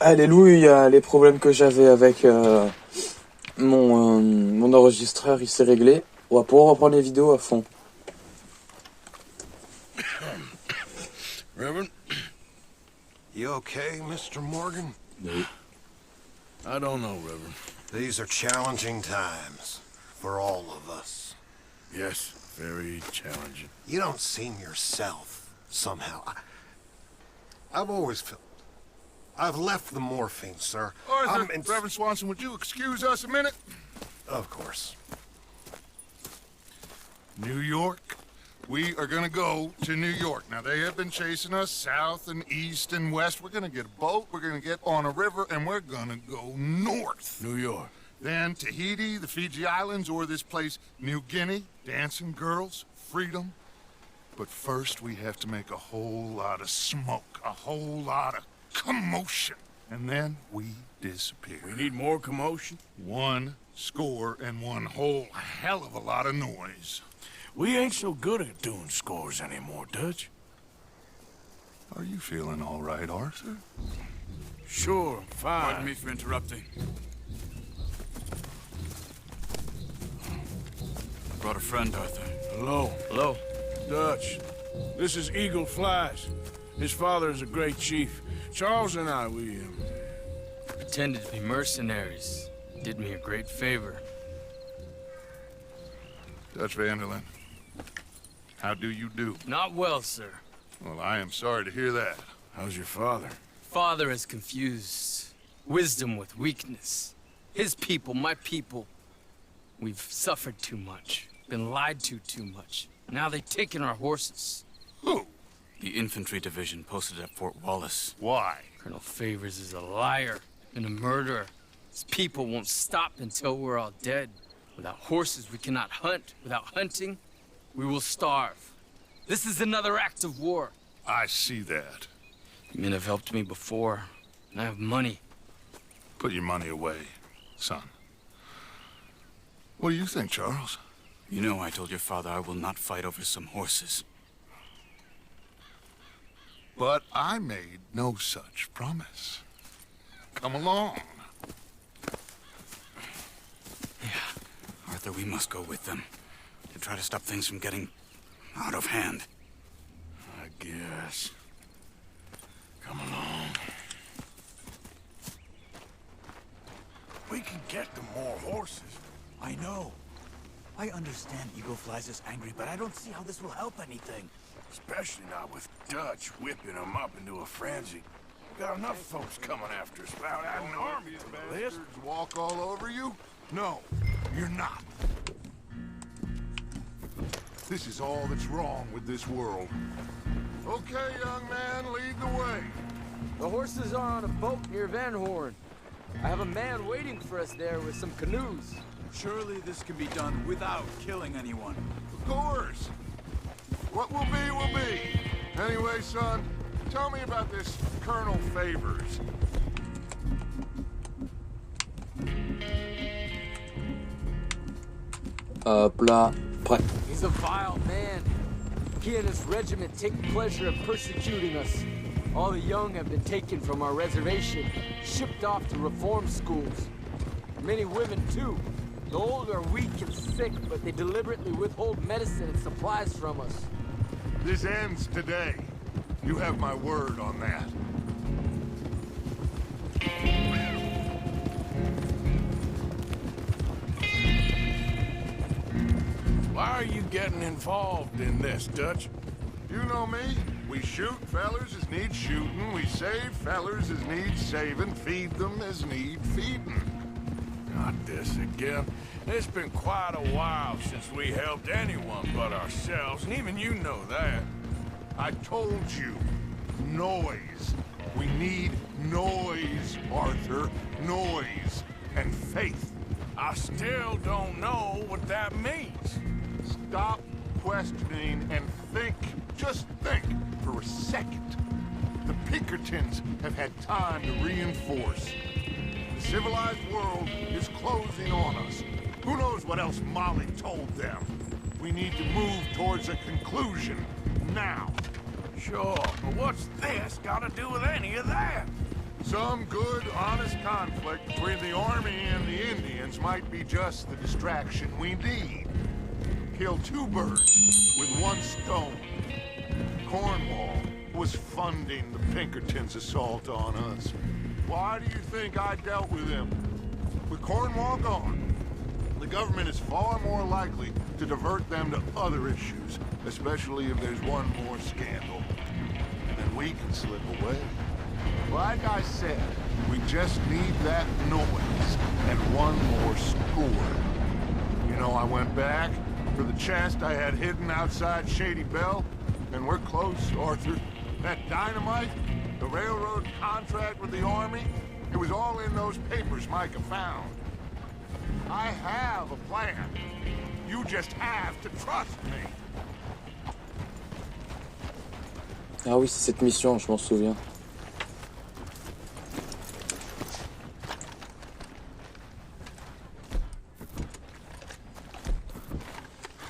Alléluia, les problèmes que j'avais avec mon enregistreur, il s'est réglé. On va pouvoir reprendre les vidéos à fond. Reverend? You okay, Mr. Morgan? No. I don't know, Reverend. These are challenging times for all of us. Yes, very challenging. You don't seem yourself, somehow. I've always felt... I've left the morphine, sir. Arthur, Reverend Swanson, would you excuse us a minute? Of course. New York? We are gonna go to New York. Now, they have been chasing us south and east and west. We're gonna get a boat, we're gonna get on a river, and we're gonna go north. New York. Then Tahiti, the Fiji Islands, or this place, New Guinea, dancing girls, freedom. But first, we have to make a whole lot of smoke, a whole lot of commotion. And then we disappear. We need more commotion? 1 score and 1 whole hell of a lot of noise. We ain't so good at doing scores anymore, Dutch. Are you feeling all right, Arthur? Sure, fine. Pardon me for interrupting. I brought a friend, Arthur. Hello. Hello. Dutch, this is Eagle Flies. His father is a great chief. Charles and I, we pretended to be mercenaries. Did me a great favor. Dutch Vanderlyn, how do you do? Not well, sir. Well, I am sorry to hear that. How's your father? Father has confused wisdom with weakness. His people, my people, we've suffered too much. Been lied to too much. Now they've taken our horses. Who? The infantry division posted at Fort Wallace. Why? Colonel Favors is a liar and a murderer. His people won't stop until we're all dead. Without horses, we cannot hunt. Without hunting, we will starve. This is another act of war. I see that. Men have helped me before, and I have money. Put your money away, son. What do you think, Charles? You know I told your father I will not fight over some horses. But I made no such promise. Come along. Yeah. Arthur, we must go with them. To try to stop things from getting out of hand. I guess. Come along. We can get them more horses. I know. I understand Eagle Flies is angry, but I don't see how this will help anything. Especially not with Dutch whipping them up into a frenzy. Got enough folks coming after us without adding an army to the list. Walk all over you? No, you're not. This is all that's wrong with this world. Okay, young man, lead the way. The horses are on a boat near Van Horn. I have a man waiting for us there with some canoes. Surely this can be done without killing anyone. Of course. What will be. Anyway, son, tell me about this Colonel Favors. Hop là, prêt. He's a vile man. He and his regiment take pleasure in persecuting us. All the young have been taken from our reservation, shipped off to reform schools. Many women, too. The old are weak and sick, but they deliberately withhold medicine and supplies from us. This ends today. You have my word on that. Why are you getting involved in this, Dutch? You know me. We shoot fellers as need shooting. We save fellers as need saving. Feed them as need feeding. Not this again. It's been quite a while since we helped anyone but ourselves, and even you know that. I told you. Noise. We need noise, Arthur. Noise. And faith. I still don't know what that means. Stop questioning and think. Just think for a second. The Pinkertons have had time to reinforce. The civilized world is closing on us. Who knows what else Molly told them? We need to move towards a conclusion now. Sure, but what's this got to do with any of that? Some good, honest conflict between the army and the Indians might be just the distraction we need. Kill two birds with one stone. Cornwall was funding the Pinkertons' assault on us. Why do you think I dealt with him? With Cornwall gone, the government is far more likely to divert them to other issues, especially if there's one more scandal. And then we can slip away. Like I said, we just need that noise and one more score. You know, I went back for the chest I had hidden outside Shady Belle, and we're close, Arthur. That dynamite, the railroad contract with the army, it was all in those papers Micah found. I have a plan. You just have to trust me. Ah oui, c'est cette mission, je m'en souviens.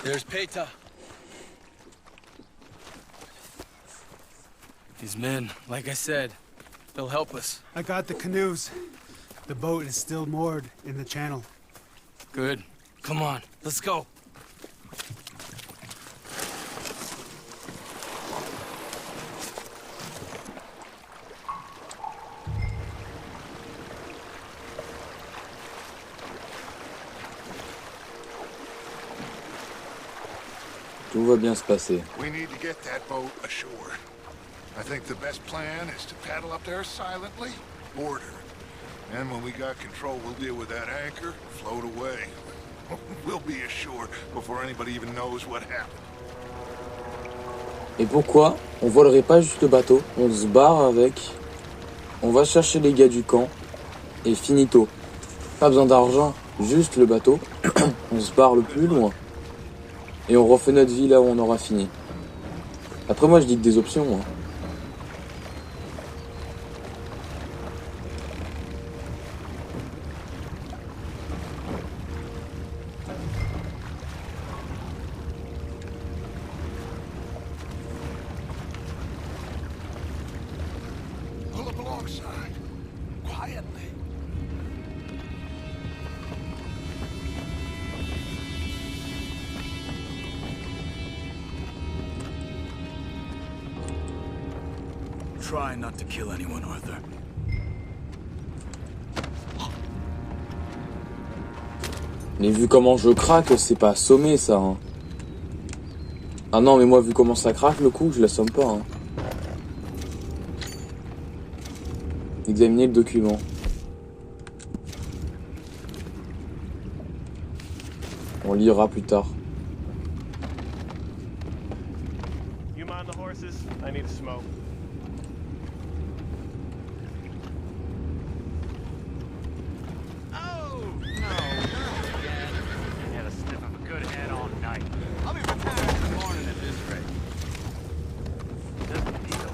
There's Peta. These men, like I said, they'll help us. I got the canoes. The boat is still moored in the channel. Good. Come on, let's go. Tout va bien se passer. We need to get that boat ashore. I think the best plan is to paddle up there silently, board her. And when we got control, we'll deal with that anchor, float away. We'll be ashore before anybody even knows what happened. Et pourquoi on volerait pas juste le bateau? On se barre avec, on va chercher les gars du camp, et finito. Pas besoin d'argent, juste le bateau. On se barre le plus loin. Et on refait notre vie là où on aura fini. Après moi je dis que des options. Hein. Pull up alongside, quietly. Try not to kill anyone, Arthur. Mais vu comment je craque, c'est pas assommé ça. Hein. Ah non mais moi vu comment ça craque le coup, je l'assomme pas. Hein. Examiner le document. On lira plus tard. You mind the horses? I need to smoke. Oh, no, not again. You had a sniff of a good head all night. I'll be retired in the morning at this rate. Doesn't need a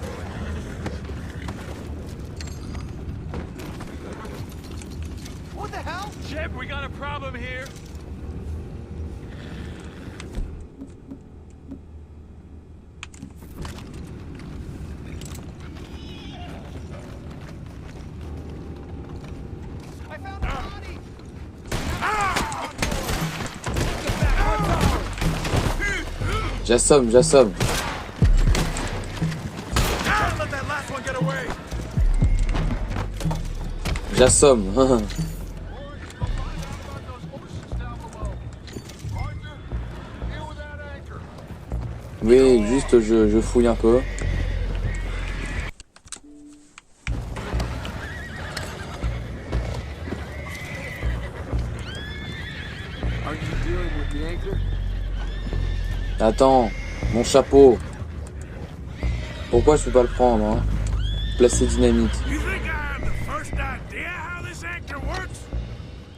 What the hell? Chip, we got a problem here. I found a body! J'assomme, j'assomme. Don't let that last one get away! J'assomme. Oui, juste je fouille un peu. Are you dealing with the anchor? Attends, mon chapeau. Pourquoi je peux pas le prendre, hein? Placer dynamite. You think I have the first idea how this anchor works?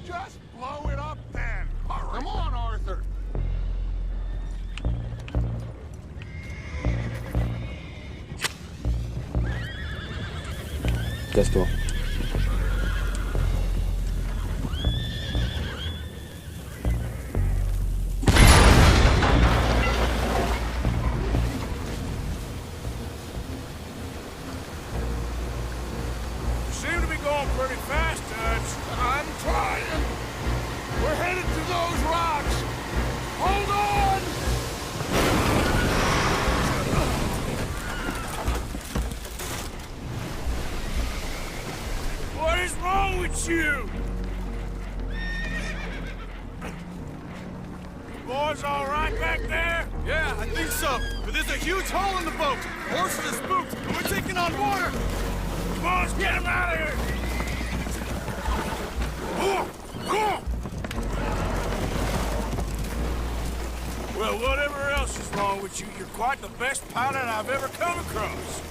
Just blow it up then. Come on, Arthur. Casse-toi. You seem to pretty fast, Dutch. I'm trying. We're headed to those rocks. Hold on! What is wrong with you? Boys all right back there? Yeah, I think so. But there's a huge hole in the boat. Horses are spooked, and we're taking on water. Come on, let's get him out of here! Well, whatever else is wrong with you, you're quite the best pilot I've ever come across.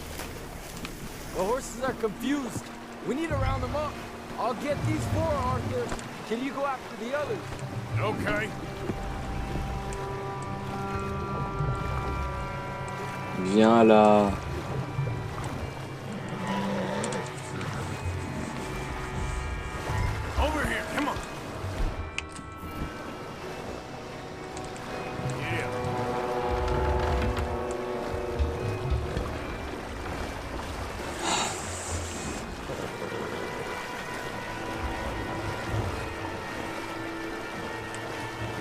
The horses are confused. We need to round them up. I'll get these four, Arthur. Can you go after the others? Okay. Viens là. Over here, come on. Yeah.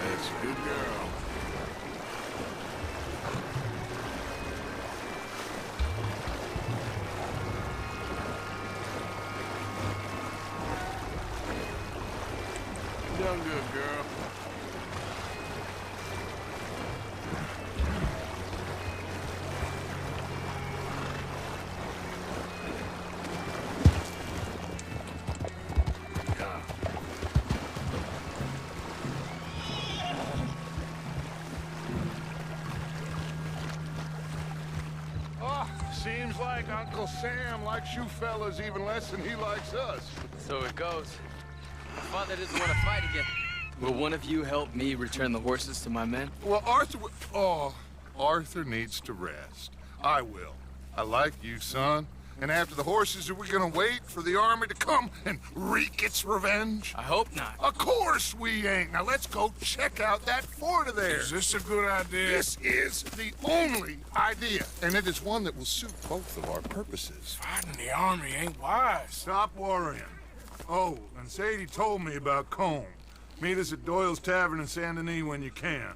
That's a good girl. You done good, girl. Oh, seems like Uncle Sam likes you fellas even less than he likes us. So it goes. My father doesn't want to fight again. Will one of you help me return the horses to my men? Well, Arthur needs to rest. I will. I like you, son. And after the horses, are we gonna wait for the army to come and wreak its revenge? I hope not. Of course we ain't. Now let's go check out that fort of theirs. Is this a good idea? This is the only idea, and it is one that will suit both of our purposes. Fighting the army ain't wise. Stop worrying. Oh, and Sadie told me about Combe. Meet us at Doyle's Tavern in Saint Denis when you can.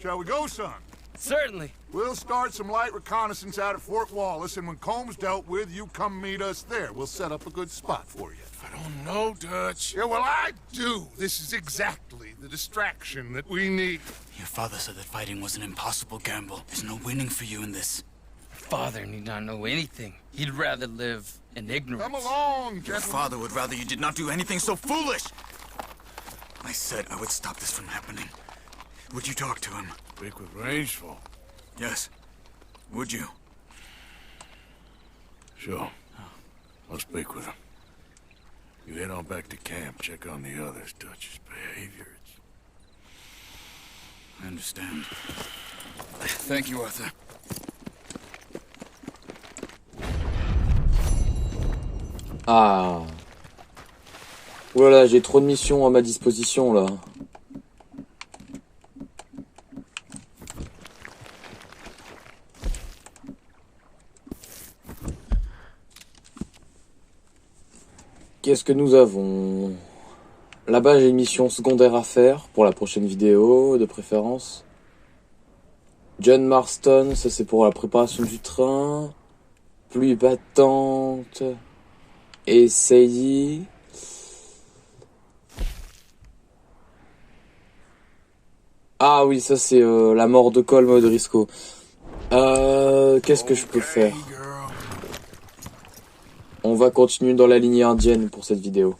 Shall we go, son? Certainly. We'll start some light reconnaissance out at Fort Wallace, and when Combs dealt with, you come meet us there. We'll set up a good spot for you. I don't know, Dutch. Yeah, well, I do. This is exactly the distraction that we need. Your father said that fighting was an impossible gamble. There's no winning for you in this. Father need not know anything. He'd rather live in ignorance. Come along, Your gentlemen. father would rather you did not do anything so foolish. I said I would stop this from happening. Would you talk to him? Speak with Rangeful. Yes. Would you? Sure. I'll speak with him. You head on back to camp, check on the others. Dutch's behavior, I understand. Thank you, Arthur. Ah. Voilà, j'ai trop de missions à ma disposition là. Qu'est-ce que nous avons? Là-bas, j'ai une mission secondaire à faire pour la prochaine vidéo, de préférence. John Marston, ça c'est pour la préparation du train. Pluie battante. Et Sadie. Ah oui, ça c'est la mort de Colm de Risco. Qu'est-ce que je peux faire? On va continuer dans la lignée indienne pour cette vidéo.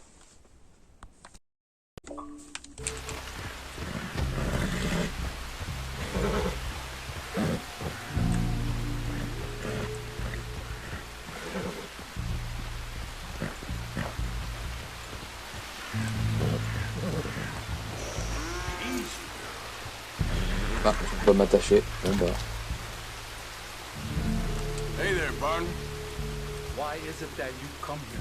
Ah, je peux m'attacher. Bon bah. Hey there, Barton. Why is it that you come here?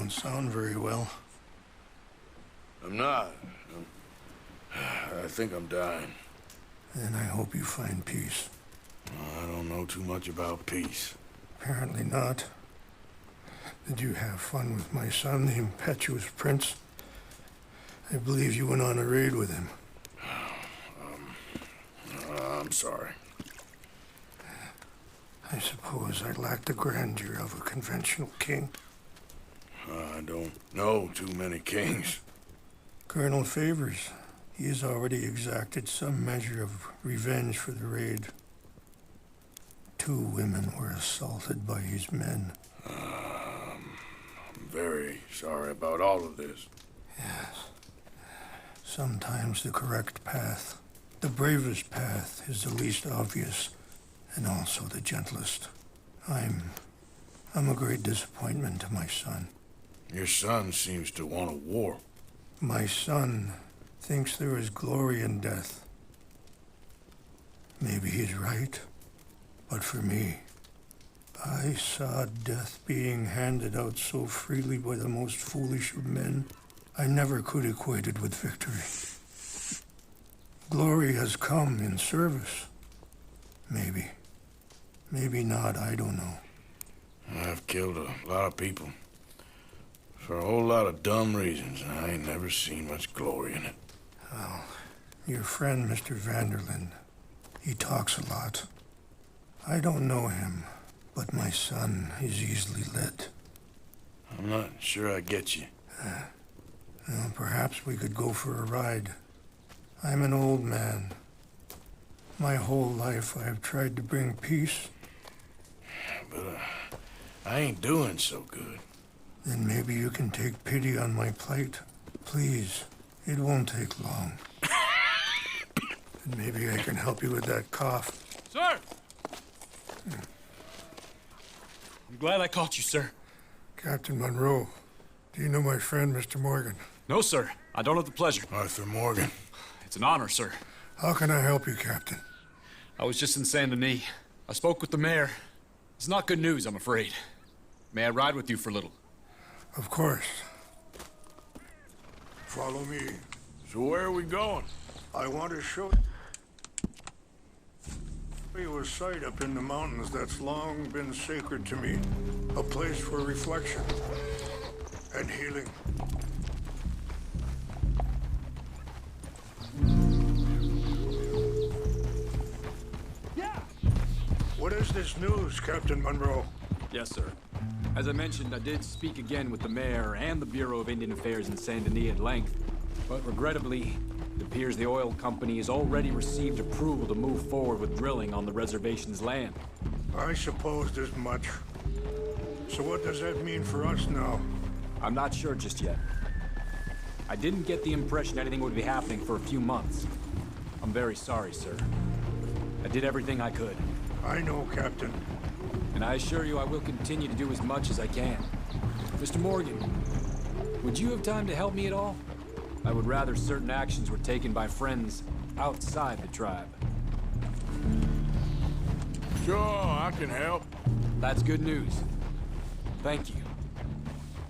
don't sound very well. I'm not. I think I'm dying. And I hope you find peace. I don't know too much about peace. Apparently not. Did you have fun with my son, the impetuous prince? I believe you went on a raid with him. I'm sorry. I suppose I lack the grandeur of a conventional king. I don't know too many kings. Colonel Favors, he has already exacted some measure of revenge for the raid. 2 women were assaulted by his men. I'm very sorry about all of this. Yes. Sometimes the correct path, the bravest path, is the least obvious, and also the gentlest. I'm a great disappointment to my son. Your son seems to want a war. My son thinks there is glory in death. Maybe he's right, but for me, I saw death being handed out so freely by the most foolish of men, I never could equate it with victory. Glory has come in service. Maybe. Maybe not, I don't know. I've killed a lot of people. For a whole lot of dumb reasons, and I ain't never seen much glory in it. Well, your friend, Mr. Vanderlyn, he talks a lot. I don't know him, but my son is easily led. I'm not sure I get you. Well, perhaps we could go for a ride. I'm an old man. My whole life I have tried to bring peace. But I ain't doing so good. Then maybe you can take pity on my plight. Please, it won't take long. And maybe I can help you with that cough. Sir! I'm glad I caught you, sir. Captain Monroe, do you know my friend, Mr. Morgan? No, sir. I don't have the pleasure. Arthur Morgan. It's an honor, sir. How can I help you, Captain? I was just in Saint Denis. I spoke with the mayor. It's not good news, I'm afraid. May I ride with you for a little? Of course. Follow me. So where are we going? I want to show you a site up in the mountains that's long been sacred to me. A place for reflection and healing. Yeah! What is this news, Captain Monroe? Yes, sir. As I mentioned, I did speak again with the mayor and the Bureau of Indian Affairs in Saint Denis at length. But regrettably, it appears the oil company has already received approval to move forward with drilling on the reservation's land. I supposed as much. So what does that mean for us now? I'm not sure just yet. I didn't get the impression anything would be happening for a few months. I'm very sorry, sir. I did everything I could. I know, Captain. And I assure you I will continue to do as much as I can. Mr. Morgan, would you have time to help me at all? I would rather certain actions were taken by friends outside the tribe. Sure, I can help. That's good news. Thank you.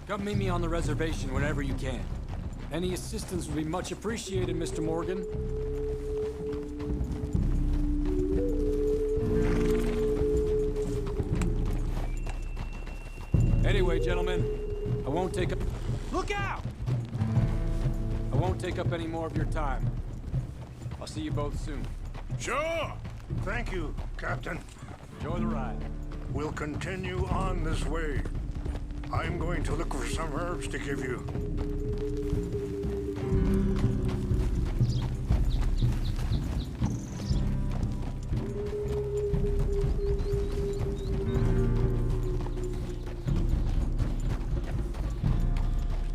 Come meet me on the reservation whenever you can. Any assistance would be much appreciated, Mr. Morgan. Anyway, gentlemen, I won't take up... Look out! I won't take up any more of your time. I'll see you both soon. Sure! Thank you, Captain. Enjoy the ride. We'll continue on this way. I'm going to look for some herbs to give you.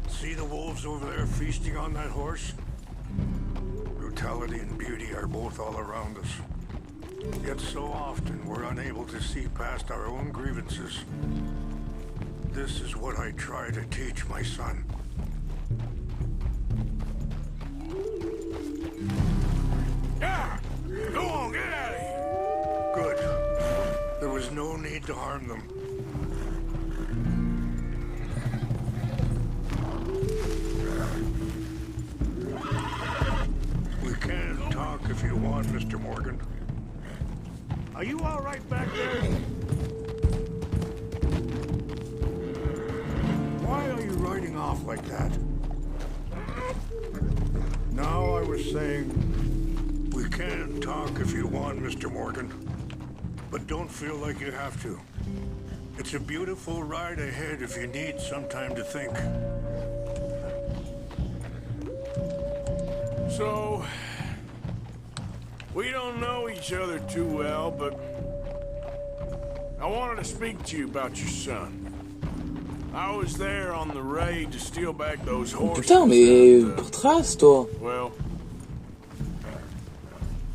See the wolves over there feasting on that horse? Brutality and beauty are both all around us. Yet so often we're unable to see past our own grievances. This is what I try to teach my son. Yeah! Go on, get out of here! Good. There was no need to harm them. if you want, Mr. Morgan. Are you all right back there? Why are you riding off like that? No, I was saying, we can talk if you want, Mr. Morgan. But don't feel like you have to. It's a beautiful ride ahead if you need some time to think. So, we don't know each other too well, but I wanted to speak to you about your son. I was there on the raid to steal back those horses. Putain, mais trace, toi. Well,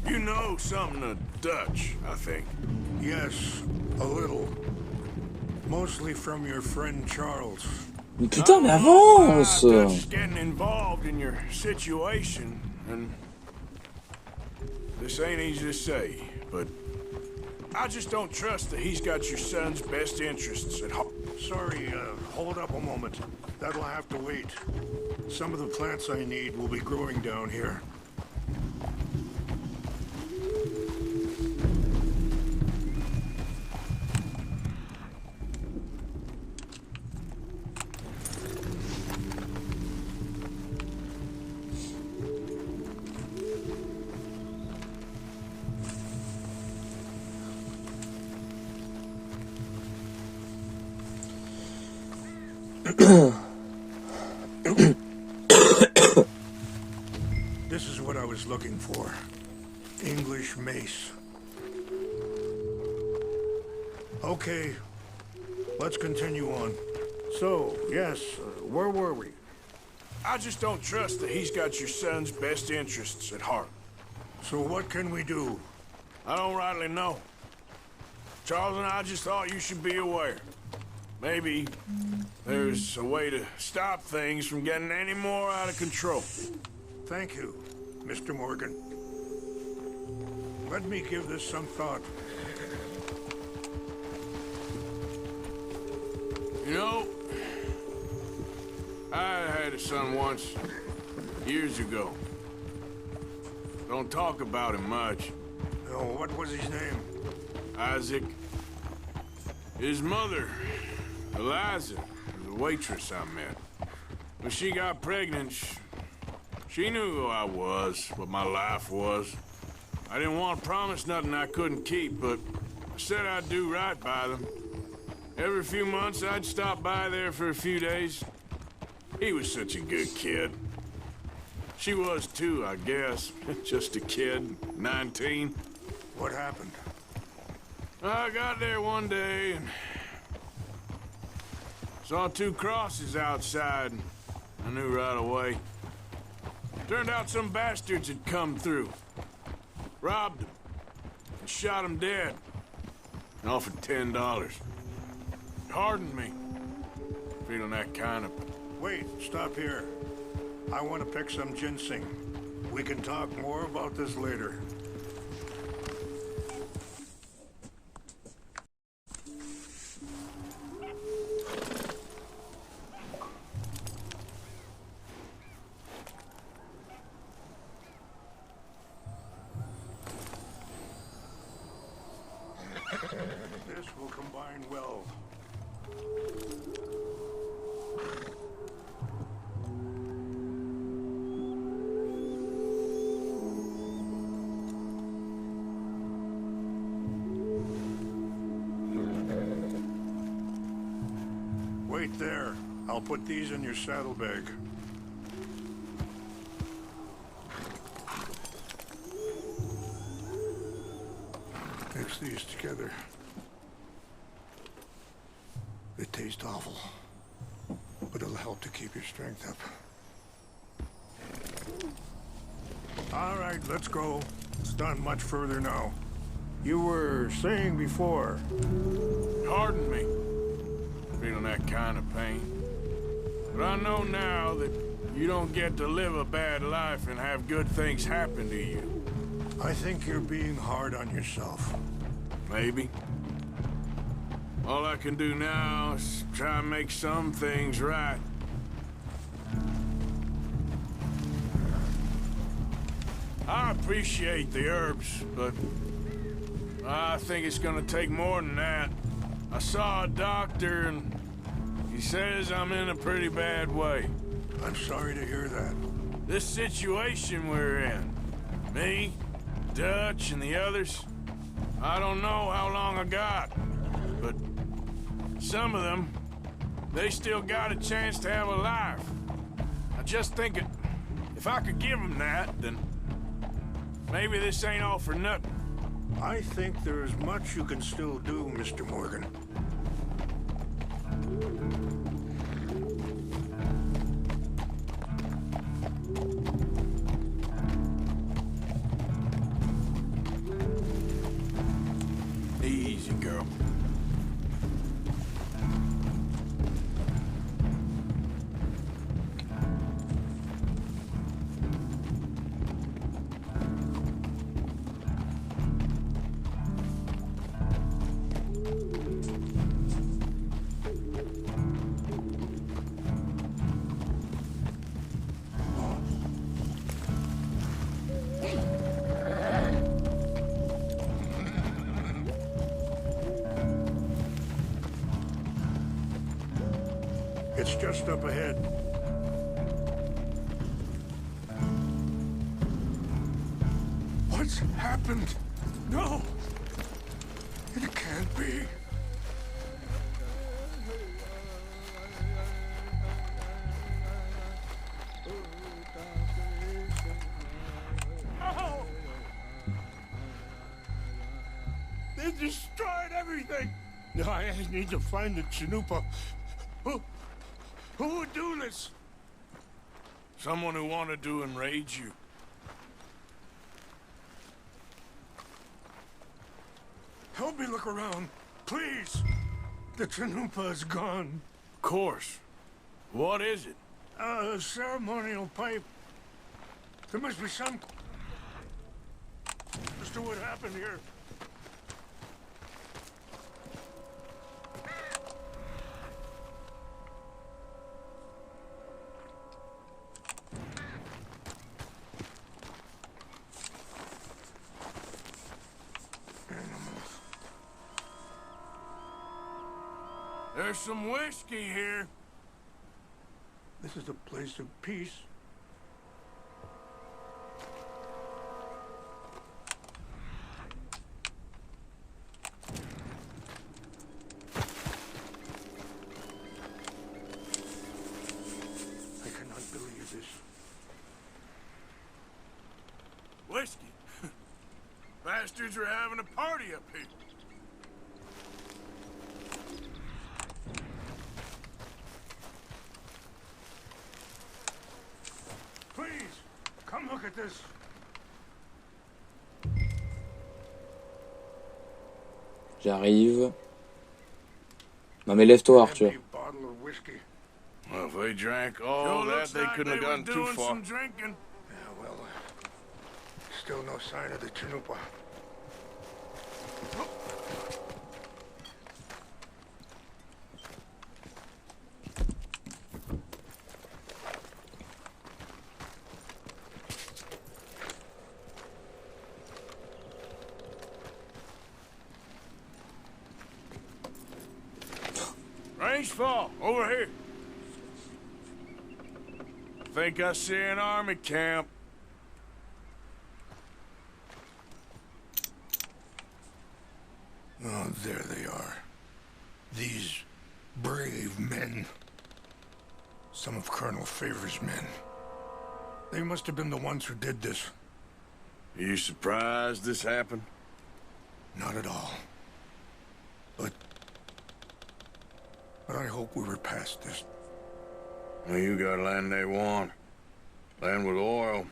you know something of Dutch, I think. Yes, a little. Mostly from your friend Charles. Mais putain, mais avance! Dutch getting involved in your situation, and this ain't easy to say, but I just don't trust that he's got your son's best interests at heart. Sorry, hold up a moment. That'll have to wait. Some of the plants I need will be growing down here. This is what I was looking for. English mace. Okay, let's continue on. So, yes, where were we? I just don't trust that he's got your son's best interests at heart. So what can we do? I don't rightly know. Charles and I just thought you should be aware. Maybe there's a way to stop things from getting any more out of control. Thank you, Mr. Morgan. Let me give this some thought. You know, I had a son once, years ago. Don't talk about him much. Oh, what was his name? Isaac. His mother, Eliza, was a waitress I met. When she got pregnant, she knew who I was, what my life was. I didn't want to promise nothing I couldn't keep, but I said I'd do right by them. Every few months, I'd stop by there for a few days. He was such a good kid. She was too, I guess. Just a kid, 19. What happened? I got there one day and saw two crosses outside, and I knew right away. Turned out some bastards had come through, robbed him, and shot him dead, and offered $10. It hardened me, feeling that kind of... Wait, stop here. I want to pick some ginseng. We can talk more about this later. This will combine well. Wait there. I'll put these in your saddlebag. Mix these together. They taste awful, but it'll help to keep your strength up. All right, let's go. It's not much further now. You were saying before... Hardened me, feeling that kind of pain. But I know now that you don't get to live a bad life and have good things happen to you. I think you're being hard on yourself. Maybe. All I can do now is try and make some things right. I appreciate the herbs, but I think it's gonna take more than that. I saw a doctor and he says I'm in a pretty bad way. I'm sorry to hear that. This situation we're in, me, Dutch, and the others, I don't know how long I got, but some of them, they still got a chance to have a life. I just think if I could give them that, then maybe this ain't all for nothing. I think there's much you can still do, Mr. Morgan. Easy, girl. It's just up ahead. What's happened? No! It can't be. Oh! They destroyed everything! I need to find the Chanupa. Who would do this? Someone who wanted to enrage you. Help me look around, please. The Chanupa is gone. Of course. What is it? A ceremonial pipe. There must be some... as to what happened here. There's some whiskey here. This is a place of peace. I cannot believe this. Whiskey? Bastards are having a party up here. Please, come look at this. J'arrive. Non mais lève-toi, Arthur. Empty bottle of whiskey. Well, if they drank all that, they couldn't have gotten too far. Some drinking. Yeah, well, still no sign of the Chanupa. Range fall, over here. Think I see an army camp. Oh, there they are. These brave men. Some of Colonel Favor's men. They must have been the ones who did this. Are you surprised this happened? Not at all. But I hope we were past this. Well, you got land they want. Land with oil.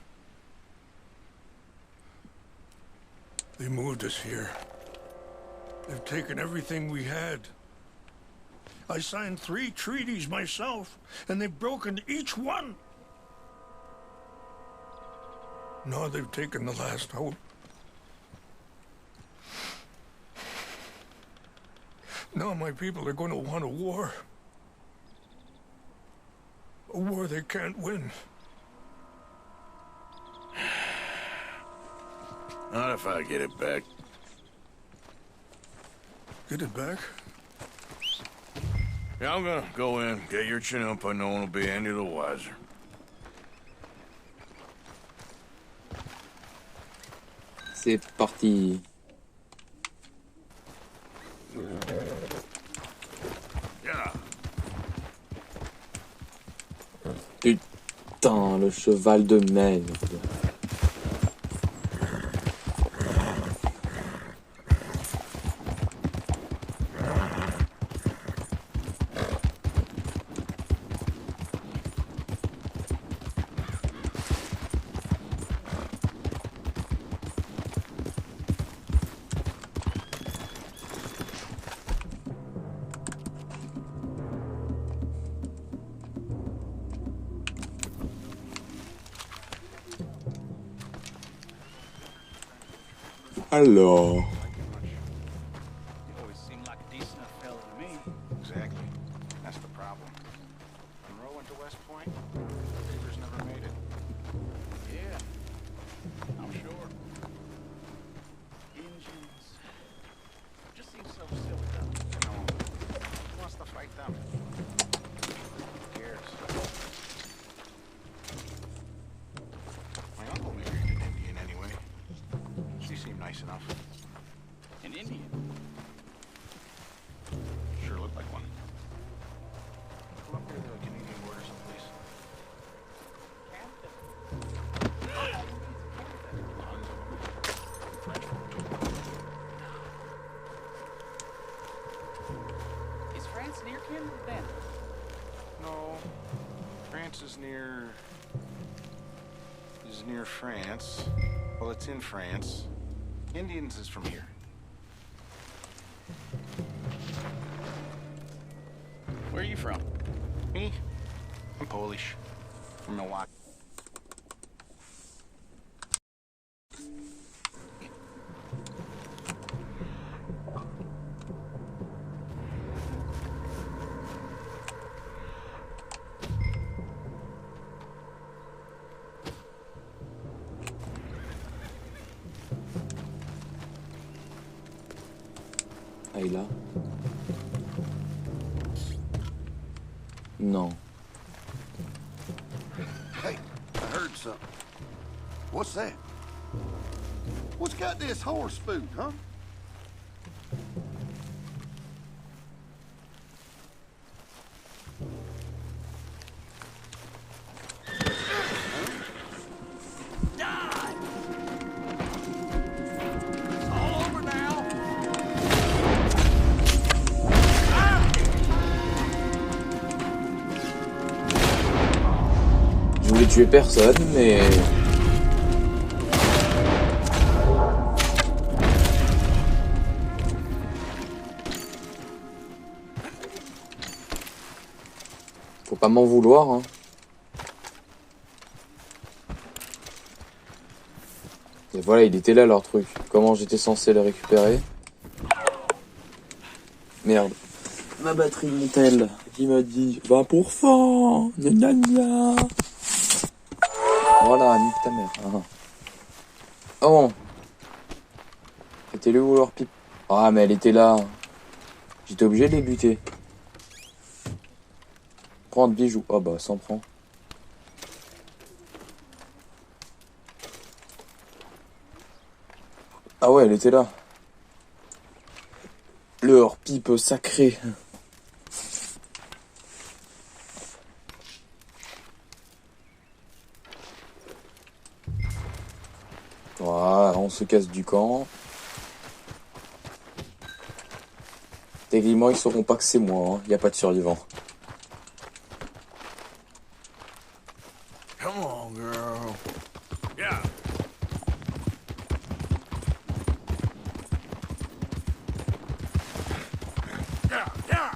They moved us here. They've taken everything we had. I signed 3 treaties myself, and they've broken each one. Now they've taken the last hope. Now my people are going to want a war. A war they can't win. Not if I get it back. Get it back? Yeah, I'm gonna go in, get your chin-up, and no one will be any the wiser. C'est parti. Yeah. Putain, le cheval de merde. Alors. You always seemed like a decent enough fella to me. Exactly. That's the problem. Monroe went to West Point. Papers never made it. Yeah, I'm sure. Engines. Just seems so silly, though. No. Who wants to fight them? Who cares? My uncle married an Indian anyway. She seemed nice enough. An Indian. Sure looked like one. Go up near the Canadian border someplace. Tons of them. French folk. Is France near Canada then? No. France is near France. Well, it's in France. Indians is from here. Where are you from? Me? I'm Polish. From Milwaukee. Ah, il est là. Non. Hey, I heard something. What's that? What's got this horse food, huh? Je voulais tuer personne, mais... Faut pas m'en vouloir, hein. Et voilà, il était là leur truc. Comment j'étais censé le récupérer? Merde. Ma batterie monte-t-elle? Il m'a dit 20%. Gna gna gna. Voilà, nique ta mère. Ah. Oh. C'était le où leur pipe? Ah, mais elle était là. J'étais obligé de les buter. Prendre bijoux. Ah bah, s'en prend. Ah ouais, elle était là. Leur pipe sacrée. Voilà, on se casse du camp. Techniquement, ils sauront pas que c'est moi, hein. Y a pas de survivants. Come on, girl. Yeah. Yeah, yeah.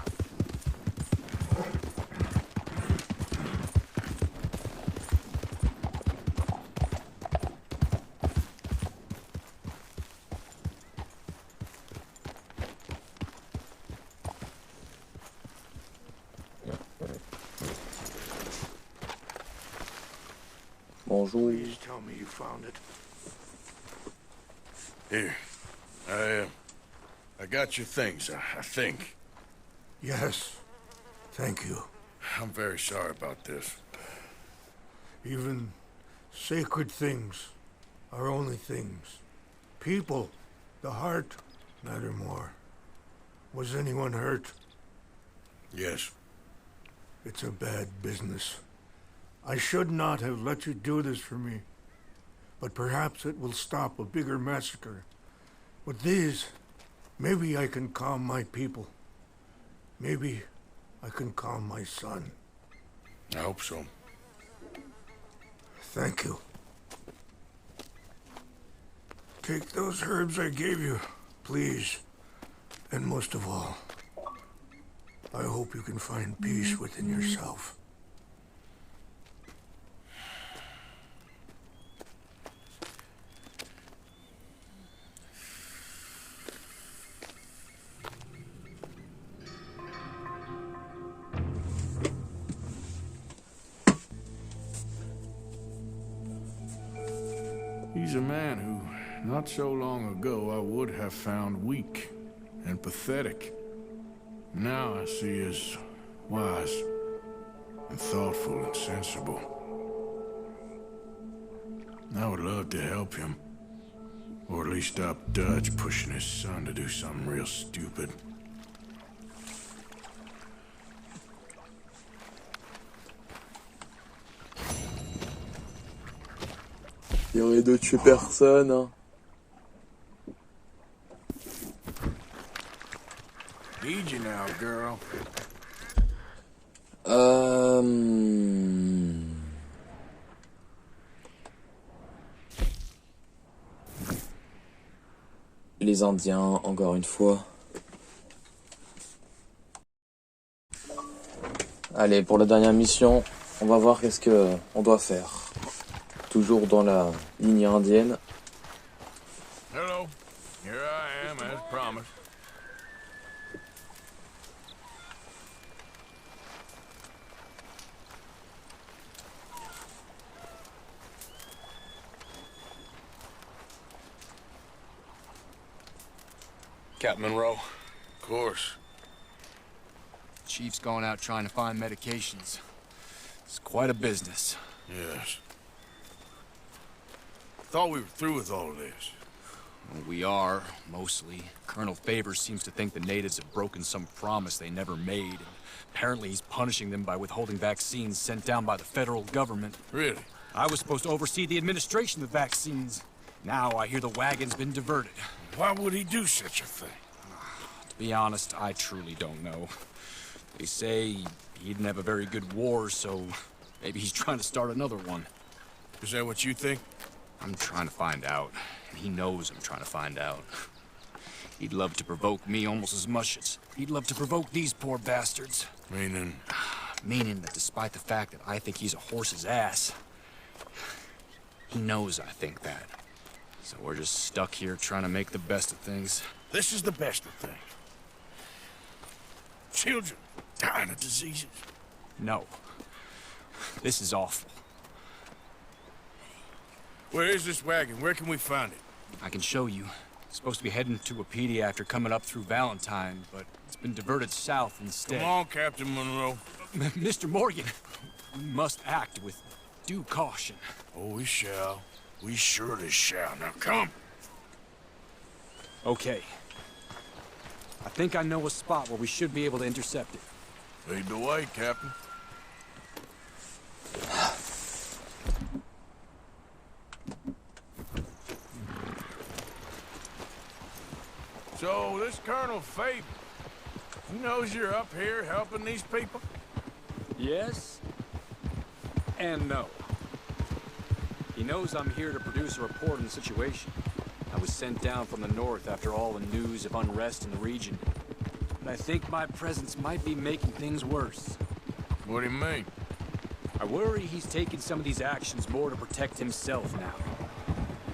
Bonjour. Please tell me you found it. Here. I got your things, I think. Yes. Thank you. I'm very sorry about this. Even sacred things are only things. People, the heart, matter more. Was anyone hurt? Yes. It's a bad business. I should not have let you do this for me. But perhaps it will stop a bigger massacre. With these, maybe I can calm my people. Maybe I can calm my son. I hope so. Thank you. Take those herbs I gave you, please. And most of all, I hope you can find peace within yourself. He's a man who, not so long ago, I would have found weak and pathetic. Now I see as wise and thoughtful and sensible. I would love to help him, or at least stop Dutch pushing his son to do something real stupid. Il y aurait de tuer personne. Hein. Need you now, girl. Les Indiens, encore une fois. Allez, pour la dernière mission, on va voir qu'est-ce que on doit faire. Toujours dans la ligne indienne. Hello. Here I am, as promised. Captain Monroe. Of course. Chief's going out trying to find medications. It's quite a business. Yes. Thought we were through with all of this. Well, we are, mostly. Colonel Favors seems to think the natives have broken some promise they never made. And apparently he's punishing them by withholding vaccines sent down by the federal government. Really? I was supposed to oversee the administration of the vaccines. Now I hear the wagon's been diverted. Why would he do such a thing? To be honest, I truly don't know. They say he didn't have a very good war, so maybe he's trying to start another one. Is that what you think? I'm trying to find out, and he knows I'm trying to find out. He'd love to provoke me almost as much as he'd love to provoke these poor bastards. Meaning? Meaning that despite the fact that I think he's a horse's ass, he knows I think that. So we're just stuck here trying to make the best of things. This is the best of things. Children dying of diseases. No. This is awful. Where is this wagon? Where can we find it? I can show you. It's supposed to be heading to Wapiti after coming up through Valentine, but it's been diverted south instead. Come on, Captain Monroe. Mr. Morgan, we must act with due caution. Oh, we shall. We surely shall. Now, come. Okay. I think I know a spot where we should be able to intercept it. Lead the way, Captain. So, this Colonel Faber, he knows you're up here helping these people? Yes. And no. He knows I'm here to produce a report on the situation. I was sent down from the north after all the news of unrest in the region. But I think my presence might be making things worse. What do you mean? I worry he's taking some of these actions more to protect himself now.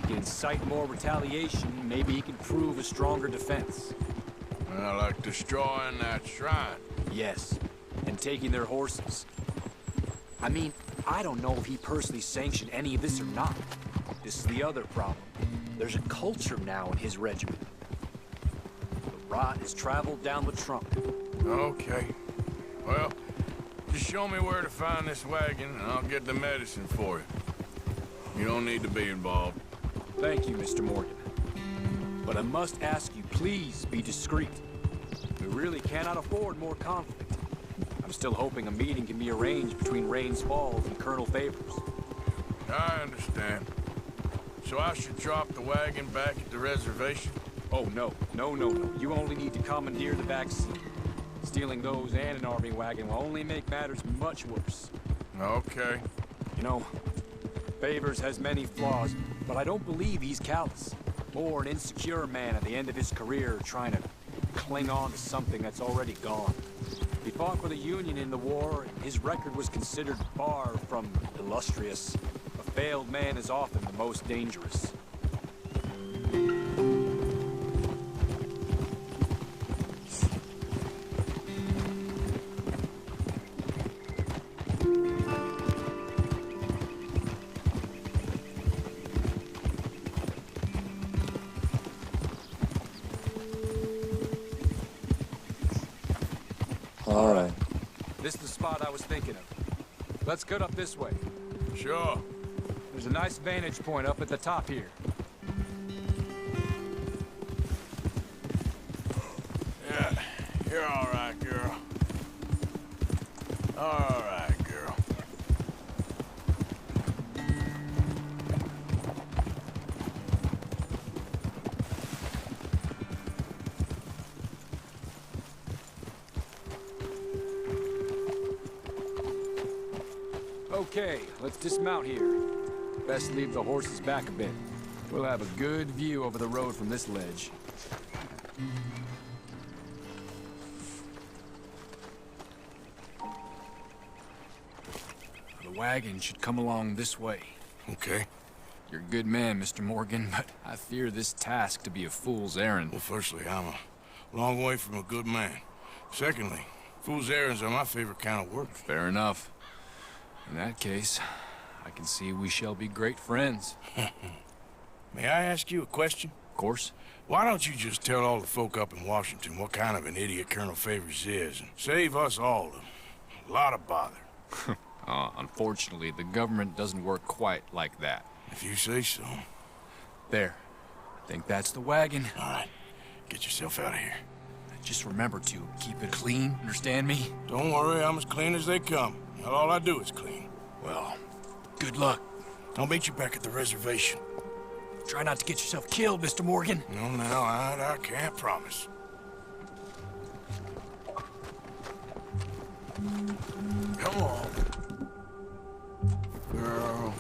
He can incite more retaliation, maybe he can prove a stronger defense. Like destroying that shrine. Yes, and taking their horses. I mean, I don't know if he personally sanctioned any of this or not. This is the other problem. There's a culture now in his regiment. The rot has traveled down the trunk. Okay. Well, just show me where to find this wagon, and I'll get the medicine for you. You don't need to be involved. Thank you, Mr. Morgan. But I must ask you, please be discreet. We really cannot afford more conflict. I'm still hoping a meeting can be arranged between Rains Falls and Colonel Favors. I understand. So I should drop the wagon back at the reservation? Oh, no. No. You only need to commandeer the back seat. Stealing those and an army wagon will only make matters much worse. Okay. You know, Favors has many flaws, but I don't believe he's callous. More an insecure man at the end of his career trying to cling on to something that's already gone. He fought for the Union in the war, and his record was considered far from illustrious. A failed man is often the most dangerous. All right. This is the spot I was thinking of. Let's cut up this way. Sure. There's a nice vantage point up at the top here. Yeah, you're all right, girl. All right, girl. Okay, let's dismount here. Best leave the horses back a bit. We'll have a good view over the road from this ledge. The wagon should come along this way. Okay. You're a good man, Mr. Morgan, but I fear this task to be a fool's errand. Well, firstly, I'm a long way from a good man. Secondly, fool's errands are my favorite kind of work. Fair enough. In that case, I can see we shall be great friends. May I ask you a question? Of course. Why don't you just tell all the folk up in Washington what kind of an idiot Colonel Favors is, and save us all a lot of bother? Unfortunately, the government doesn't work quite like that. If you say so. There. I think that's the wagon. All right. Get yourself out of here. Just remember to keep it clean, understand me? Don't worry, I'm as clean as they come. Not all I do is clean. Well, good luck. I'll meet you back at the reservation. Try not to get yourself killed, Mr. Morgan. No, now, I can't promise. Come on. Girl.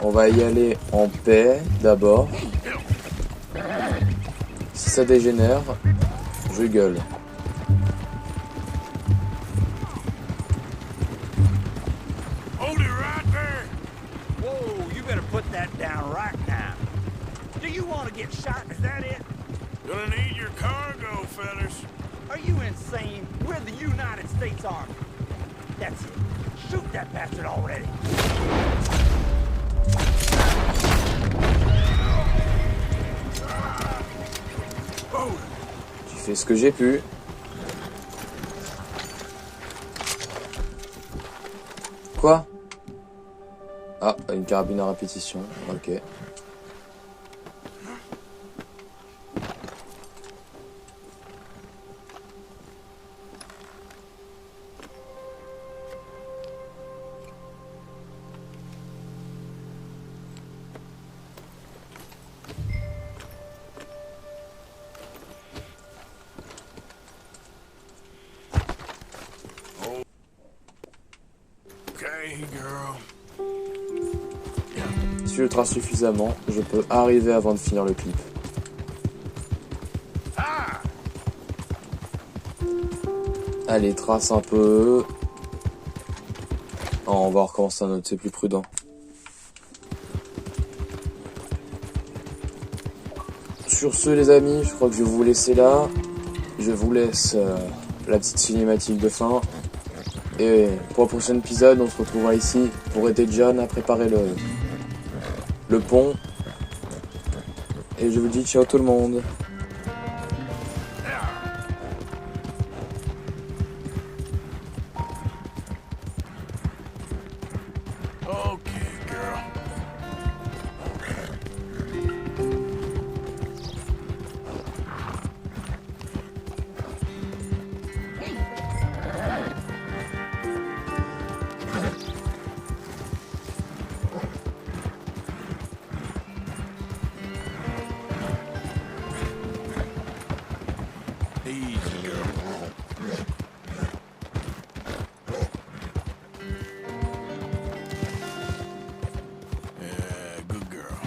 On va y aller en paix d'abord. Si ça dégénère, je gueule. Hold it right there. Whoa, you better put that down right now. Do you want to get shot? Is that it? Gonna need your cargo, fellas. Are you insane? We're the United States Army. That's it. Shoot that bastard already. J'ai fait ce que j'ai pu. Quoi? Ah, une carabine à répétition. Ok. Okay, girl. Si je trace suffisamment, je peux arriver avant de finir le clip. Allez, trace un peu. Oh, on va recommencer un autre, c'est plus prudent. Sur ce, les amis, je crois que je vais vous laisser là. Je vous laisse la petite cinématique de fin. Et pour le prochain épisode, on se retrouvera ici pour aider John à préparer le pont. Et je vous dis ciao tout le monde. Okay, girl. Easy, girl. Yeah, good girl.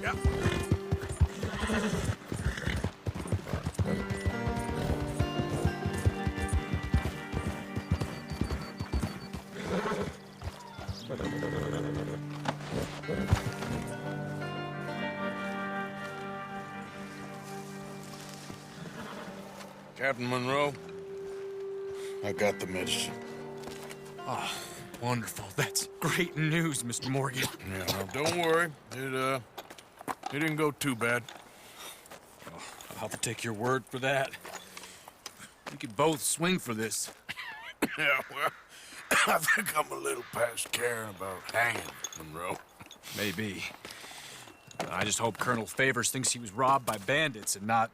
Yep. Captain Monroe, I got the medicine. Oh, wonderful. That's great news, Mr. Morgan. Yeah, now don't worry. It didn't go too bad. Oh, I'll take your word for that. We could both swing for this. Yeah, well, I think I'm a little past caring about hanging, Monroe. Maybe. I just hope Colonel Favors thinks he was robbed by bandits and not...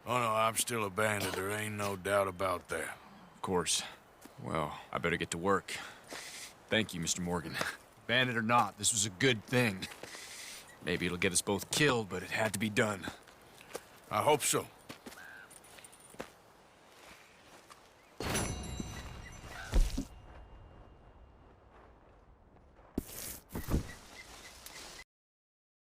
Oh, no, I'm still a bandit. There ain't no doubt about that. Of course. Well, I better get to work. Thank you, Mr. Morgan. Bandit or not, this was a good thing. Maybe it'll get us both killed, but it had to be done. I hope so.